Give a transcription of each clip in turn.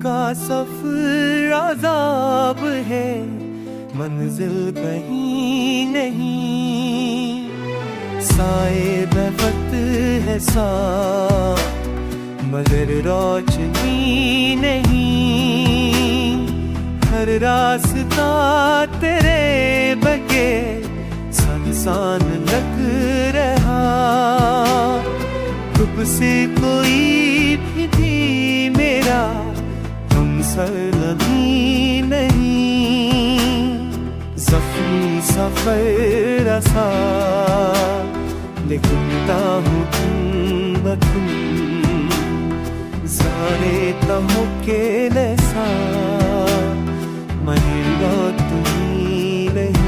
का सफर अज़ाब है, मंजिल कहीं नहीं। साए बवक्त है साथ मगर रोशनी नहीं। हर रास्ता तेरे बगैर सुनसान लग रहा। तुझ से कोई भी मेरा हमसफर नहीं। ज़ख्मी सफर सा लिखता हूँ तुम जाने तमो के लैसा महीना तुम्ही नहीं।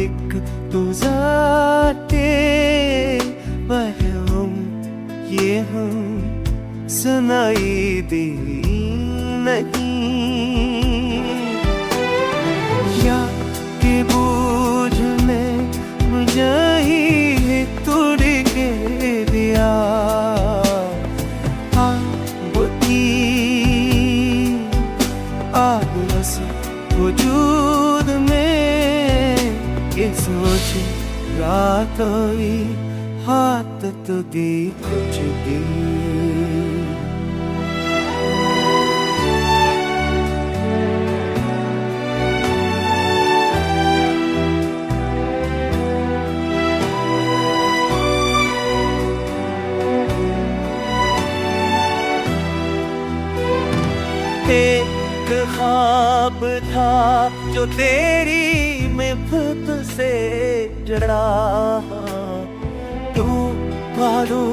एक तो जाते हम ये हम सुनाई दे नहीं। या के बोझ में मुझे ही तोड़ के दिया। वजूद में ये सोच रात हुई हाथ तो दी कुछ दिन। एक ख्वाब था जो तेरी मिफ्त से जड़ा। तू मारो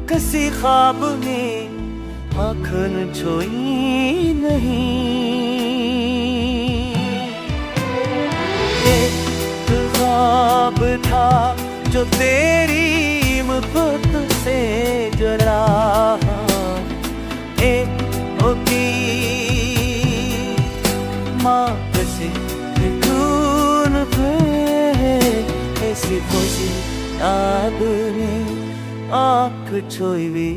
किसी ख्वाब में आँखन छोई नहीं। एक ख्वाब था जो तेरी मिफ्त से जड़ा। एक होती माँ से खून पे ऐसी खुशी आपने आँख छोई भी